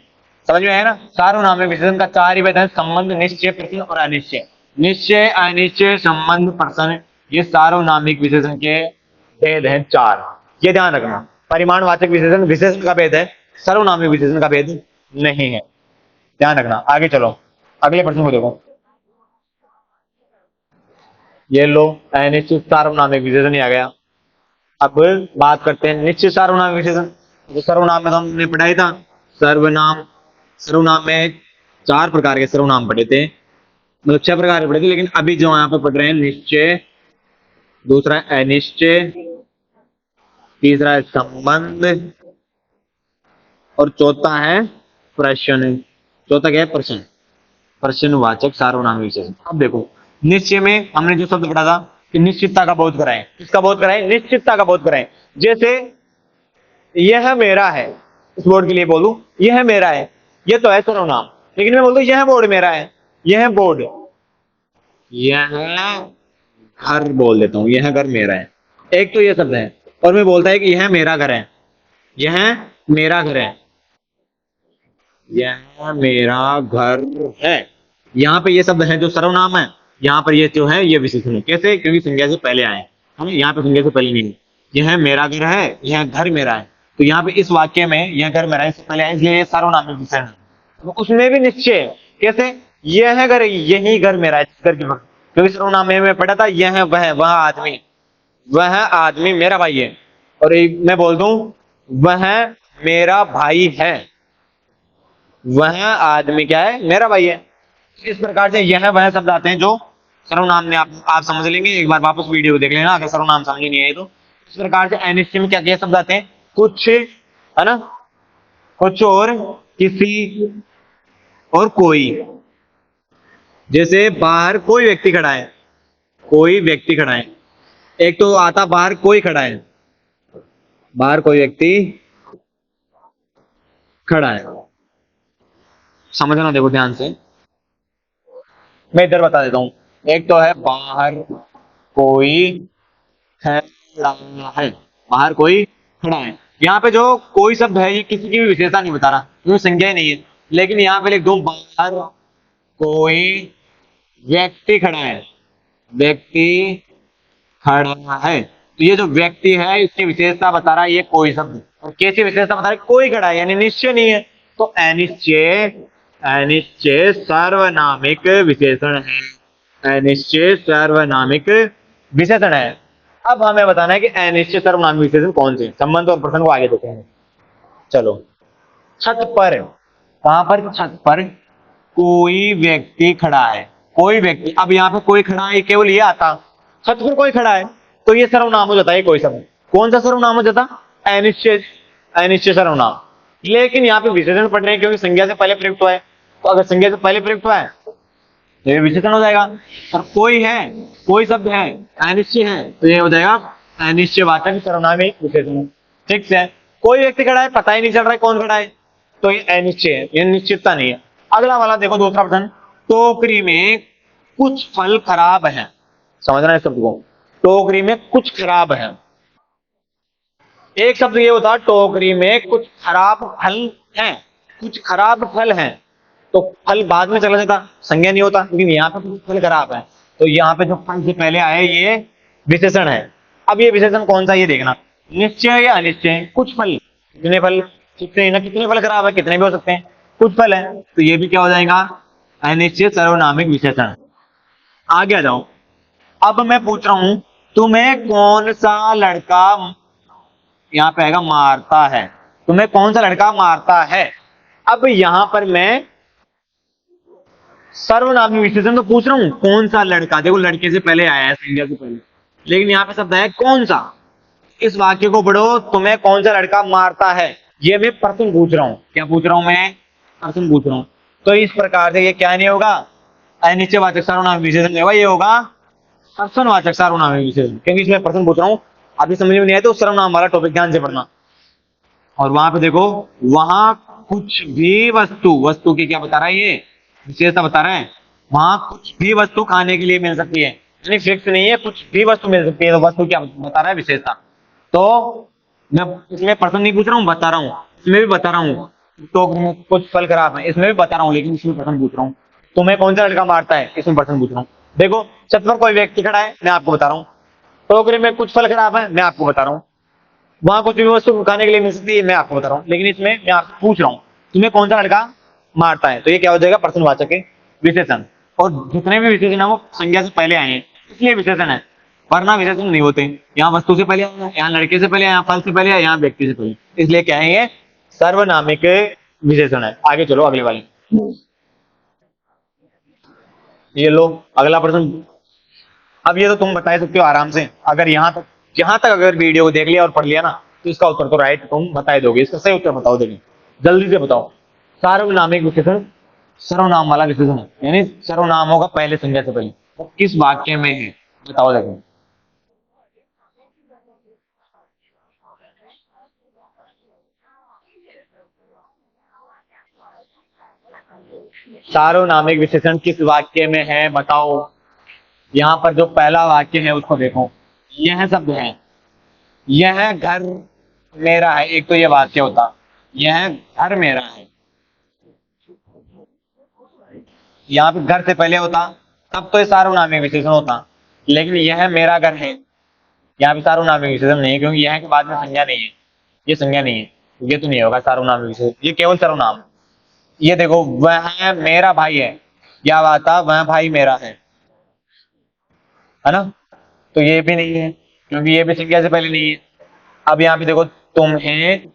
समझ में है ना, सार्वनामिक विशेषण का चार ही भेद है, संबंध, निश्चय, प्रश्न और अनिश्चय। निश्चय, अनिश्चय, संबंध, प्रश्न, ये सार्वनामिक विशेषण के भेद हैं चार। ये ध्यान रखना, परिमाणवाचक विशेषण विशेषण का भेद है, सर्वनामिक विशेषण का भेद नहीं है। ध्यान रखना। आगे चलो, अगले प्रश्न को देखो। ये लो, अनिश्चित सार्वनामिक विशेषण आ गया। अब बात करते हैं निश्चित सार्वनामिक विशेषण। जो सर्वनाम में तो हमने पढ़ाई था, सर्वनाम, सर्वनाम में चार प्रकार के सर्वनाम पढ़े थे, मतलब छह प्रकार के पढ़े थे, लेकिन अभी जो यहाँ पे पढ़ रहे हैं निश्चय, दूसरा अनिश्चय, तीसरा है संबंध, और चौथा है प्रश्न। चौथा क्या है, प्रश्न, प्रश्नवाचक सार्वनामिक विशेषण। अब देखो, निश्चय में हमने जो शब्द पढ़ा था कि निश्चितता का बोध कराएं। किसका बोध कराएं, निश्चितता का बोध कराएं। जैसे यह मेरा है, इस बोर्ड के लिए बोलूं यह मेरा है, यह तो है सर्वनाम, लेकिन मैं बोलूं यह बोर्ड मेरा है, यह बोर्ड, यह घर बोल देता हूं, यह घर मेरा है, एक तो ये शब्द है। और मैं बोलता है कि यह मेरा घर है, यह मेरा घर है, यह मेरा घर है। यहाँ पे ये शब्द है जो सर्वनाम है, यहाँ पर ये जो है ये विशेषण है। कैसे, क्योंकि संज्ञा से पहले आए हैं, यहाँ पे संज्ञा से पहले नहीं है। यह मेरा घर है, यह घर मेरा है, तो यहाँ पे इस वाक्य में यह घर मेरा है इससे पहले है, इसलिए ये सर्वनामिक विशेषण है। तो उसमें भी निश्चय, कैसे, यह घर, यही घर मेरा है, घर की वक्त, क्योंकि सर्वनाम में पढ़ा था यह वह आदमी, वह आदमी मेरा भाई है। और मैं बोल दूं वह मेरा भाई है, वह आदमी क्या है, मेरा भाई है। इस प्रकार से यह वह शब्द आते हैं जो सर्वनाम में आप समझ लेंगे, एक बार वापस वीडियो देख लेना अगर सर्वनाम समझ नहीं आए तो। इस प्रकार से अनिश्चय में क्या क्या शब्द आते हैं, कुछ, है ना, कुछ और, किसी और कोई। जैसे बाहर कोई व्यक्ति खड़ा है, कोई व्यक्ति खड़ा है, एक तो आता बाहर कोई खड़ा है, बाहर कोई व्यक्ति खड़ा है। समझना, देखो ध्यान से, मैं इधर बता देता हूं। एक तो है बाहर कोई खड़ा है, बाहर कोई खड़ा है। यहाँ पे जो कोई शब्द है ये किसी की भी विशेषता नहीं बता रहा, क्योंकि संज्ञा ही नहीं है। लेकिन यहाँ पे लिख दूं बाहर कोई व्यक्ति खड़ा है, व्यक्ति खड़ा है, तो ये जो व्यक्ति है इसकी विशेषता बता रहा है ये कोई शब्द। और कैसी विशेषता बता रहा है, कोई खड़ा है, यानी निश्चय नहीं है। तो अनिश्चय, अनिश्चय सार्वनामिक विशेषण है, अनिश्चय सार्वनामिक विशेषण है। अब हमें बताना है कि अनिश्चय सर्वनामिक विशेषण कौन से, संबंध और प्रसंग को आगे देखते हैं। चलो, छत पर, कहां पर, छत पर कोई व्यक्ति खड़ा है, कोई व्यक्ति। अब यहाँ पे कोई खड़ा है केवल ये आता, छत पर कोई खड़ा है, तो ये सर्वनाम हो जाता है कोई शब्द। कौन सा सर्वनाम हो जाता? अनिश्चय, अनिश्चय सर्वनाम। लेकिन यहाँ पे विशेषण पढ़ रहे हैं क्योंकि संज्ञा से पहले प्रयुक्त हुआ है, तो अगर संज्ञा से पहले प्रयुक्त हुआ है तो ये विशेषण हो जाएगा। और कोई है, कोई शब्द है अनिश्चय है, तो ये हो जाएगा अनिश्चयवाचक सर्वनामिक विशेषण। ठीक है, कोई व्यक्ति खड़ा है, पता ही नहीं चल रहा है कौन खड़ा है, तो ये अनिश्चय है, ये निश्चितता नहीं है। अगला वाला देखो, दूसरा प्रश्न, टोकरी में कुछ फल खराब है। समझना है शब्द को, टोकरी में कुछ खराब है। एक शब्द ये होता है टोकरी में कुछ खराब फल हैं, कुछ खराब फल हैं, तो फल बाद में चला जाता, संज्ञा नहीं होता, लेकिन यहाँ पे कुछ फल खराब है, तो यहाँ पे जो फल से पहले आए ये विशेषण है। अब ये विशेषण कौन सा, ये देखना, निश्चय या अनिश्चय। कुछ फल, कितने फल, कितने ना कितने फल खराब है, कितने भी हो सकते हैं, कुछ फल है, तो ये भी क्या हो जाएगा, अनिश्चय सर्वनामिक विशेषण। आगे आ जाओ। अब मैं पूछ रहा हूं, तुम्हें कौन सा लड़का, यहाँ पे आएगा मारता है, तुम्हें कौन सा लड़का मारता है। अब यहां पर मैं सर्वनामिक विशेषण तो पूछ रहा हूं, कौन सा लड़का, देखो लड़के से पहले आया है, संज्ञा से पहले, लेकिन यहाँ पे शब्द है कौन सा। इस वाक्य को पढ़ो, तुम्हें कौन सा लड़का मारता है, ये मैं प्रश्न पूछ रहा हूं। क्या पूछ रहा हूं मैं, प्रश्न पूछ रहा हूं। तो इस प्रकार से ये क्या नहीं होगा, अनिश्चयवाचक सर्वनामिक विशेषण होगा, ये होगा प्रश्नवाचक सर्वनामिक विशेषण, क्योंकि इसमें प्रश्न पूछ रहा हूं। अभी समझ में नहीं आया तो सर्वनाम वाला टॉपिक ध्यान से पढ़ना। और वहां पे देखो, वहां कुछ भी वस्तु, वस्तु की क्या बता रहा है, ये विशेषता बता रहा है, वहां कुछ भी वस्तु खाने के लिए मिल सकती है, यानी फिक्स नहीं है, कुछ भी वस्तु मिल सकती है, तो वस्तु क्या बता रहा है, विशेषता। तो मैं इसमें प्रश्न नहीं पूछ रहा हूँ, बता रहा हूँ, इसमें भी बता रहा हूँ, तो कुछ फल खराब है, इसमें भी बता रहा हूँ, लेकिन इसमें प्रश्न पूछ रहा हूँ, तुम्हें कौन सा लड़का मारता है, इसमें प्रश्न पूछ रहा हूँ। देखो, छत पर कोई व्यक्ति खड़ा है, मैं आपको बता रहा हूँ, टोकरी में कुछ फल खराब है, मैं आपको बता रहा हूँ, वहां कुछ भी वस्तु खाने के लिए मिल सकती है, मैं आपको बता रहा हूँ, लेकिन इसमें मैं आपसे पूछ रहा हूँ, तुम्हें कौन सा लड़का मारता है, तो ये क्या हो जाएगा, प्रश्नवाचक विशेषण। और जितने भी विशेषण है वो संज्ञा से पहले आए हैं, इसलिए विशेषण है, वरना विशेषण नहीं होते। यहाँ वस्तु से पहले आया, यहाँ लड़के से पहले आया, यहाँ फल से पहले आया, यहाँ व्यक्ति से पहले, इसलिए क्या है, ये सर्वनामिक विशेषण है। आगे चलो अगले वाले, ये लो अगला प्रश्न। अब ये तो तुम बता सकते हो आराम से, अगर यहाँ तक अगर वीडियो को देख लिया और पढ़ लिया ना, तो इसका उत्तर तो राइट तुम बता ही दोगे। इसका सही उत्तर बताओ, देखिए जल्दी से बताओ। सार्वनामिक विशेषण सर्वनाम वाला विशेषण है, यानी सर्वनाम होगा पहले संज्ञा से पहले, वो किस वाक्य में है, बताओ देखो। सार्वनामिक विशेषण किस वाक्य में है, बताओ। यहाँ पर जो पहला वाक्य है उसको देखो, यह शब्द है, यह घर मेरा है, एक तो ये वाक्य होता, यह घर मेरा है, यहाँ पे घर से पहले होता तब तो ये सार्वनामिक विशेषण होता, लेकिन यह मेरा घर है, यहाँ पे सार्वनामिक विशेषण नहीं है, क्योंकि यह के बाद में संज्ञा नहीं है, ये संज्ञा नहीं है, ये तो नहीं होगा सार्वनामिक विशेषण, ये केवल सर्वनाम। ये देखो, वह मेरा भाई है, क्या बात है, वह भाई मेरा है ना, तो ये भी नहीं है, क्योंकि ये भी संज्ञा से पहले नहीं है। अब यहाँ पे देखो, तुम्हें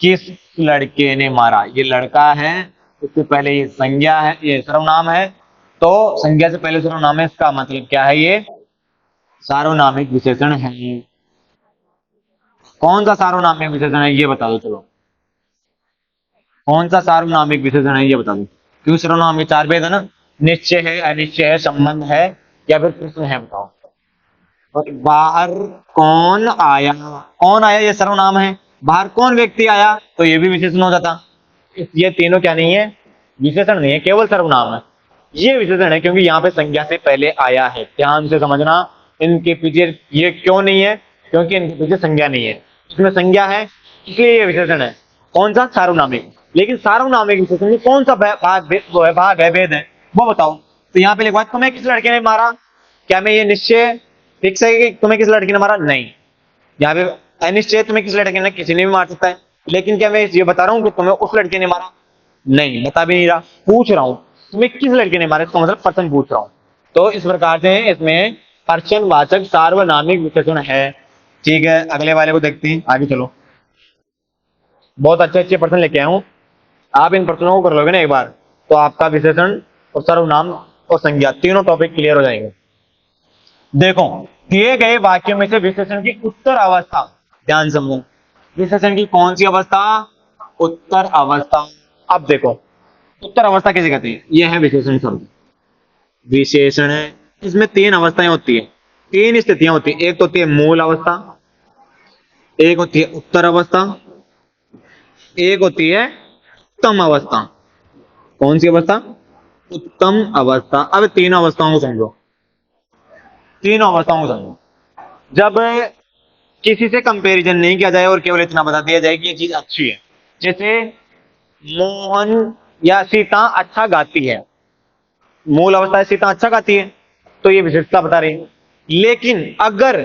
किस लड़के ने मारा, ये लड़का है, उससे पहले ये संज्ञा है, ये सर्वनाम है, तो संज्ञा से पहले सर्वनाम है, इसका मतलब क्या है, ये सार्वनामिक विशेषण है। कौन सा सार्वनामिक विशेषण है, ये बता दो, चलो कौन सा सार्वनामिक विशेषण है, ये बता दो, क्योंकि सर्वनाम में चार भेद है ना, निश्चय है, अनिश्चय है, संबंध है, या फिर प्रश्न है, बताओ। और बाहर कौन आया, कौन आया ये सर्वनाम है, बाहर कौन व्यक्ति आया, तो ये भी विशेषण हो जाता। ये तीनों क्या नहीं है, विशेषण नहीं है, केवल सर्वनाम है। ये विशेषण है क्योंकि यहाँ पे संज्ञा से पहले आया है, ध्यान से समझना। इनके पीछे ये क्यों नहीं है, क्योंकि इनके पीछे संज्ञा नहीं है, इसमें संज्ञा है, इसलिए ये विशेषण है। कौन सा, सार्वनामिक। लेकिन सार्वनामिक विशेषण में कौन सा भाग है, भेद है, वो बताओ। तो यहाँ पे लिखा, तुम्हें किस लड़के ने मारा, क्या मैं ये निश्चय फिक्स है कि तुम्हें किस लड़के ने मारा, नहीं। यहाँ पे अनिश्चय, तुम्हें किस लड़के ने, किसी ने भी मार सकता है, लेकिन क्या मैं ये बता रहा हूँ कि तुम्हें उस लड़के ने मारा, नहीं, बता भी नहीं रहा, पूछ रहा हूँ तुम्हें किस लड़के ने मारा, इसका मतलब प्रश्न पूछ रहा हूँ। तो इस प्रकार से इसमें प्रश्नवाचक सार्वनामिक विशेषण है। ठीक है, अगले वाले को देखते हैं, आगे चलो। बहुत अच्छे अच्छे प्रश्न लेके आया हूँ, आप इन प्रश्नों को कर लोगे ना एक बार, तो आपका विशेषण और सर्वनाम और संज्ञा तीनों टॉपिक क्लियर हो जाएंगे। देखो, दिए गए वाक्यों में से विशेषण की उत्तर अवस्था ध्यान समझो, विशेषण की कौन सी अवस्था? उत्तर अवस्था। अब देखो, उत्तर अवस्था कैसे कहते हैं? यह है विशेषण शब्द। विशेषण है, इसमें तीन अवस्थाएं होती है, तीन स्थितियां होती है। एक तो होती है मूल अवस्था, एक होती है उत्तर अवस्था, एक होती है उत्तम अवस्था। कौन सी अवस्था? उत्तम अवस्था। अब तीनों अवस्थाओं को समझो, तीनों अवस्थाओं को समझो। जब किसी से कंपैरिजन नहीं किया जाए और केवल इतना बता दिया जाए कि ये चीज अच्छी है, जैसे मोहन या सीता अच्छा गाती है, मूल अवस्था है सीता अच्छा गाती है, तो ये विशेषता बता रही है। लेकिन अगर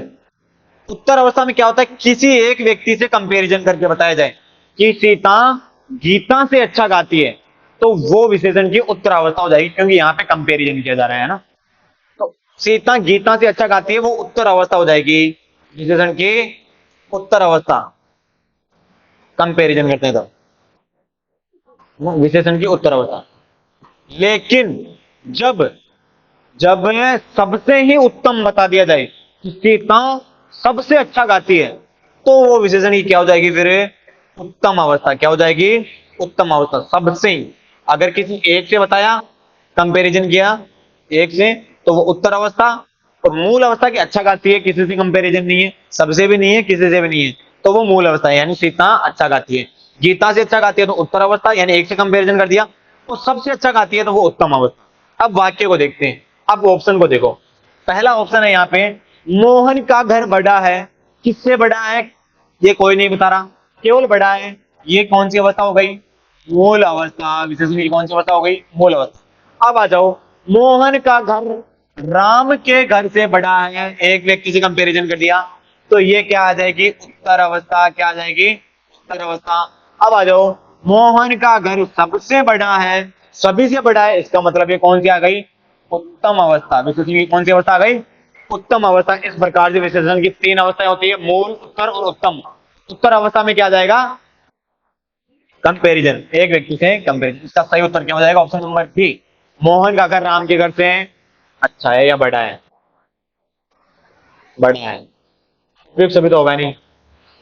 उत्तर अवस्था में क्या होता है, किसी एक व्यक्ति से कंपैरिजन करके बताया जाए कि सीता गीता से अच्छा गाती है, तो वो विशेषण की उत्तर अवस्था हो जाएगी, क्योंकि यहाँ पे कंपैरिजन किया जा रहा है ना। तो सीता गीता से अच्छा गाती है, वो उत्तर अवस्था हो जाएगी, विशेषण की उत्तर अवस्था। कंपैरिजन करते हैं तो वो विशेषण की उत्तर अवस्था। लेकिन जब जब सबसे ही उत्तम बता दिया जाए कि सीता सबसे अच्छा गाती है, तो वो विशेषण की क्या हो जाएगी फिर? उत्तम अवस्था। क्या हो जाएगी? उत्तम अवस्था। सबसे ही, अगर किसी एक से बताया, कंपैरिजन किया एक से, तो वो उत्तर अवस्था। और मूल अवस्था की अच्छा गाती है, किसी से कंपैरिजन नहीं है, सबसे भी नहीं है, किसी से भी नहीं है, तो वो मूल अवस्था है, यानी सीता अच्छा गाती है। गीता से अच्छा गाती है तो उत्तर अवस्था, यानी एक से कंपैरिजन कर दिया। तो सबसे अच्छा गाती है तो वो उत्तम अवस्था। अब वाक्य को देखते हैं, अब ऑप्शन को देखो। पहला ऑप्शन है यहाँ पे, मोहन का घर बड़ा है। किससे बड़ा है? ये कोई नहीं बता रहा, केवल बड़ा है। ये कौन सी अवस्था हो गई? मूल अवस्था। विशेषण की कौन सी अवस्था हो गई? मूल अवस्था। अब आ जाओ, मोहन का घर राम के घर से बड़ा है, एक व्यक्ति से कंपैरिजन कर दिया, तो ये क्या आ जाएगी? उत्तर अवस्था। क्या आ जाएगी? उत्तर अवस्था। अब आ जाओ, मोहन का घर सबसे बड़ा है, सभी से बड़ा है, इसका मतलब ये कौन सी आ गई? उत्तम अवस्था। विशेषण की कौन सी अवस्था आ गई? उत्तम अवस्था। इस प्रकार से विशेषण की तीन अवस्थाएं होती है, मूल, उत्तर और उत्तम। उत्तर अवस्था में क्या आ जाएगा? कंपैरिजन, एक व्यक्ति से कंपैरिजन। इसका सही उत्तर क्या हो जाएगा? ऑप्शन नंबर बी, मोहन का घर राम के घर से अच्छा है या बड़ा है? बड़ा है। फिर सभी तो होगा नहीं।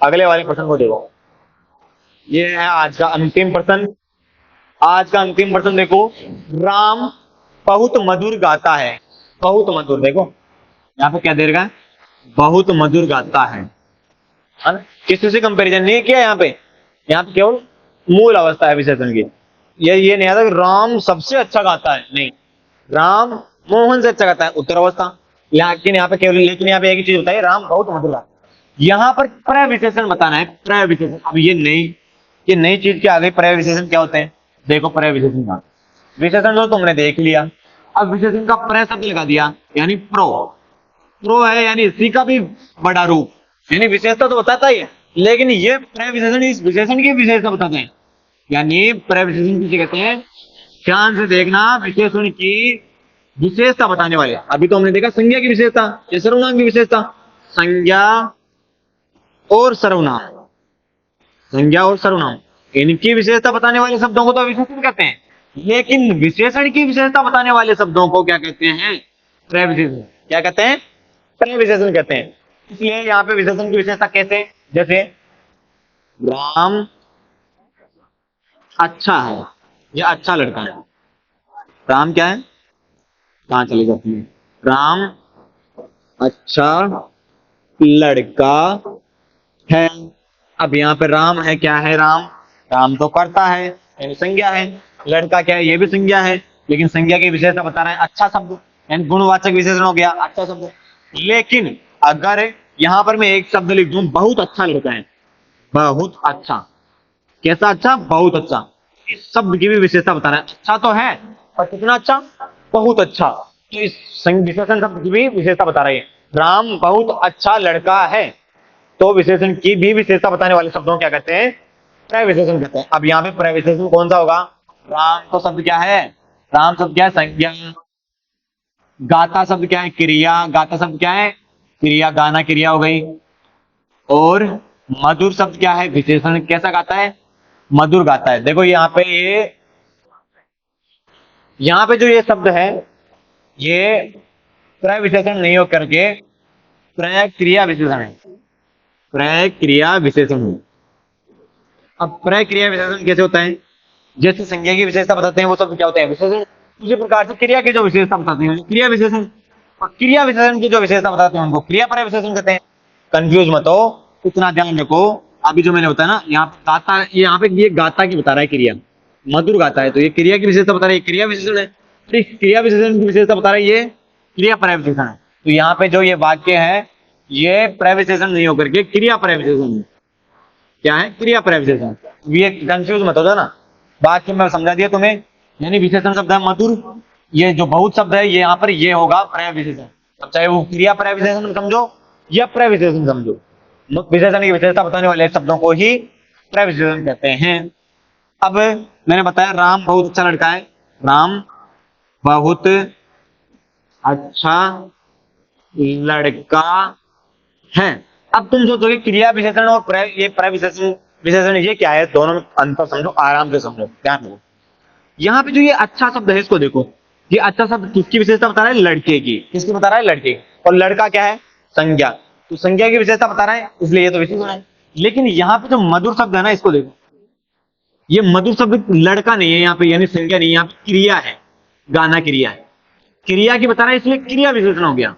अगले वाले प्रश्न को देखो, ये है आज का अंतिम प्रश्न। आज का अंतिम प्रश्न देखो, राम बहुत मधुर गाता है। बहुत मधुर, देखो यहाँ पे क्या दे रखा है? बहुत मधुर गाता है ना? किसी से कंपैरिजन नहीं किया यहाँ पे केवल मूल अवस्था है विशेषण की। ये नहीं आता कि राम सबसे अच्छा गाता है, नहीं, राम मोहन से अच्छा गाता है, उत्तर अवस्था। लेकिन यहाँ पे केवल, लेकिन यहाँ पे एक ही चीज बताइए, राम बहुत मधुर गाता है। यहाँ पर प्रविशेषण बताना है, प्रविशेषण। अब ये नई चीज क्या आ गई? प्रविशेषण क्या होते हैं? देखो प्रविशेषण का, विशेषण तो तुमने देख लिया, अब विशेषण का प्र शब्द लगा दिया, यानी प्रो। प्रो है यानी इसी का भी बड़ा रूप, यानी विशेषता तो बताता ही है, लेकिन ये प्रविशेषण इस विशेषण की विशेषता बताते हैं। यानी प्रविशेषण किसे कहते हैं? ध्यान से देखना, विशेषण की विशेषता बताने वाले। अभी तो हमने देखा संज्ञा की विशेषता या सर्वनाम की विशेषता। संज्ञा और सर्वनाम, संज्ञा और सर्वनाम, इनकी विशेषता बताने वाले शब्दों को तो विशेषण कहते हैं, लेकिन विशेषण की विशेषता बताने वाले शब्दों को क्या कहते हैं? प्रविशेषण। क्या कहते हैं? प्रविशेषण कहते हैं। इसलिए यहाँ पे विशेषण की विशेषता कैसे? जैसे राम अच्छा है, या अच्छा लड़का है। राम क्या है? कहाँ चली जाती है? राम अच्छा लड़का है। अब यहाँ पे राम है, क्या है? राम, राम तो करता है, यानी संज्ञा है। लड़का क्या है? ये भी संज्ञा है, लेकिन संज्ञा की विशेषता बता रहे हैं अच्छा शब्द, यानी गुणवाचक विशेषण हो गया अच्छा शब्द। लेकिन अगर यहाँ पर मैं एक शब्द लिख दूं, बहुत अच्छा लड़का है, बहुत अच्छा। कैसा अच्छा? बहुत अच्छा। इस शब्द की भी विशेषता बता रहा है, अच्छा तो है पर कितना अच्छा? बहुत अच्छा। तो इस विशेषण शब्द की भी विशेषता बता रही है, राम बहुत अच्छा लड़का है। तो विशेषण की भी विशेषता बताने वाले शब्दों को क्या कहते हैं? प्रविशेषण कहते हैं। अब यहाँ पे प्रविशेषण कौन सा होगा? राम तो शब्द क्या है? राम शब्द क्या है? संज्ञा। गाता शब्द क्या है? क्रिया। गाता शब्द क्या है? क्रिया, गाना क्रिया हो गई। और मधुर शब्द क्या है? विशेषण। कैसा गाता है? मधुर गाता है। देखो यहाँ पे जो ये शब्द है, ये प्रविशेषण नहीं हो करके प्रक्रिया विशेषण है। प्रक्रिया विशेषण है। अब प्रक्रिया विशेषण कैसे होता है? जैसे संज्ञा की विशेषता बताते हैं वो सब क्या होते हैं? विशेषण। उसी प्रकार से क्रिया की जो विशेषता बताते हैं क्रिया विशेषण, और क्रिया विशेषण की जो विशेषता बताते हैं उनको क्रियापरक विशेषण कहते हैं। कंफ्यूज मत हो, इतना ध्यान रखो। अभी जो मैंने बताया ना, यहाँ पे गाता, यहाँ पे ये गाता की बता रहा है क्रिया, मधुर गाता है, तो ये क्रिया की विशेषता बता रहा है, क्रिया विशेषण है। तो इस क्रिया विशेषण की विशेषता बता रहा है, ये क्रियापरक विशेषण है। तो यहाँ पे जो ये वाक्य है ये प्रविशेषण नहीं होकर के क्रियापरक विशेषण है। क्या है? क्रियापरक विशेषण। ये कंफ्यूज मत हो जाना, वाक्य में समझा दिया तुम्हें। यानी विशेषण शब्द है मधुर, ये जो बहुत शब्द है ये यहाँ पर ये होगा प्रविशेषण। अब चाहे वो क्रियापरक विशेषण समझो या प्रविशेषण समझो, विशेषण की विशेषता बताने वाले शब्दों को ही प्रविशेषण कहते हैं। अब मैंने बताया राम बहुत अच्छा लड़का है, राम बहुत अच्छा लड़का है। अब तुम सोचोगे क्रिया विशेषण और ये प्रविशेषण विशेषण ये क्या है, दोनों में अंतर समझो, आराम से समझो, ध्यान दो। यहाँ पे जो ये अच्छा शब्द है इसको देखो, ये अच्छा शब्द किसकी विशेषता बता रहा है? लड़के की। किसकी बता रहा है? लड़के की। और लड़का क्या है? संज्ञा। तो संज्ञा की विशेषता बता रहा है, इसलिए ये तो विशेषण है। लेकिन यहाँ पे जो मधुर शब्द है ना, इसको देखो, ये मधुर शब्द लड़का नहीं है यहाँ पे, यानी संज्ञा नहीं है, यहाँ पे क्रिया है, गाना क्रिया है। क्रिया की बता रहा है इसलिए क्रिया विशेषण हो गया,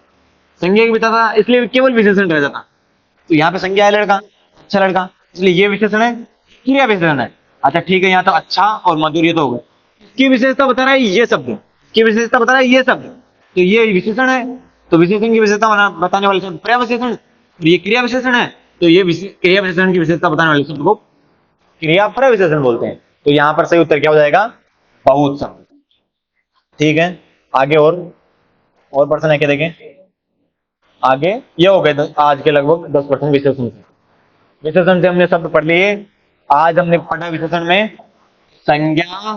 संज्ञा की बता रहा इसलिए केवल विशेषण रह जाता। तो यहाँ पे संज्ञा है लड़का, अच्छा लड़का, इसलिए ये विशेषण है, क्रिया विशेषण है। अच्छा ठीक है, यहाँ तो अच्छा और मधुर ये तो हो गया। इसकी विशेषता बता रहा है ये शब्द, की विशेषता बता रहा है ये शब्द, तो ये विशेषण है। तो विशेषण की विशेषता बताने वाले शब्द प्रविशेषण, ये क्रिया विशेषण है, तो ये क्रिया विशेषण की विशेषता बताने वाले शब्द को क्रिया प्रविशेषण बोलते हैं। तो यहाँ पर सही उत्तर क्या हो जाएगा? बहुत शब्द। ठीक है, आगे और प्रश्न है क्या देखें आगे। ये हो गए आज के लगभग 10% विशेषण से। विशेषण से हमने शब्द पढ़ लिए। आज हमने पढ़ा विशेषण में संज्ञा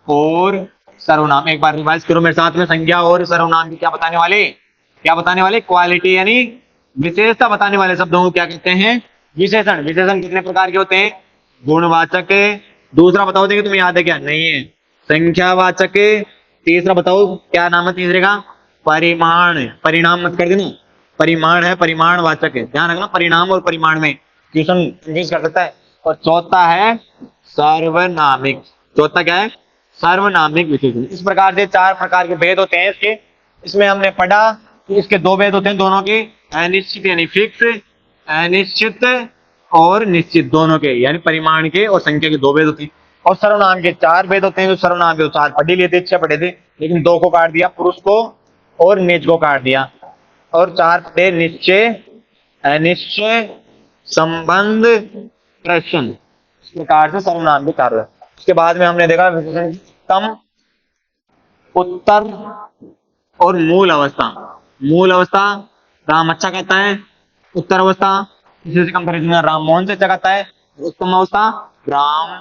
और सर्वनाम। एक बार रिवाइज करो मेरे साथ में, संज्ञा और सर्वनाम की क्या बताने वाले? क्वालिटी यानी विशेषता बताने वाले शब्दों को क्या कहते हैं? विशेषण। विशेषण कितने प्रकार के होते हैं? गुणवाचक। दूसरा बताओ, देखिए तुम्हें याद है क्या? नहीं है। संख्यावाचक। तीसरा बताओ क्या नाम है तीसरे का? परिमाण। परिणाम मत कर देना, परिमाण है, परिमाणवाचक है, ध्यान रखना। परिणाम और परिमाण में क्वेश्चन कंफ्यूज कर सकता है। और चौथा है सार्वनामिक। चौथा क्या है? सार्वनामिक विशेषण। इस प्रकार से 4 प्रकार के भेद होते हैं इसके। इसमें हमने पढ़ा कि इसके 2 भेद होते हैं दोनों के, अनिश्चित यानी फिक्स, अनिश्चित और निश्चित दोनों के, यानी परिमाण के और संख्या के 2 भेद होते हैं। और सर्वनाम के 4 भेद होते हैं। जो सर्वनाम के 4 पढ़ ही लिए थे, 6 पढ़े थे, लेकिन 2 को काट दिया, पुरुष को और निज को काट दिया। और 4 पढ़े निश्चय, अनिश्चय, संबंध, प्रश्न। इस प्रकार से सर्वनाम के 4 है। उसके बाद में हमने देखा विशेषण तम, उत्तर और मूल अवस्था। मूल अवस्था राम अच्छा कहता है, उत्तर अवस्था किसी से कंपैरिजन में राम मोहन से अच्छा गाता है, उत्तम अवस्था राम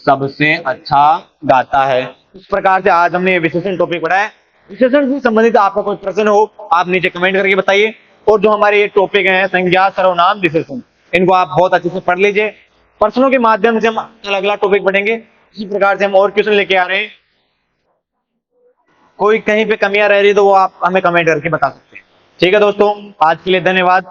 सबसे अच्छा गाता है। इस प्रकार से आज हमने विशेषण टॉपिक पढ़ा है। विशेषण से संबंधित आपका कोई प्रश्न हो आप नीचे कमेंट करके बताइए। और जो हमारे ये टॉपिक हैं संज्ञा, सर्वनाम, विशेषण, इनको आप बहुत अच्छे से पढ़ लीजिए। प्रश्नों के माध्यम से हम अगला टॉपिक पढ़ेंगे। इसी प्रकार से हम और क्वेश्चन लेके आ रहे हैं। कोई कहीं पे कमियां रह रही तो वो आप हमें कमेंट करके बता सकते हैं। ठीक है दोस्तों, आज के लिए धन्यवाद।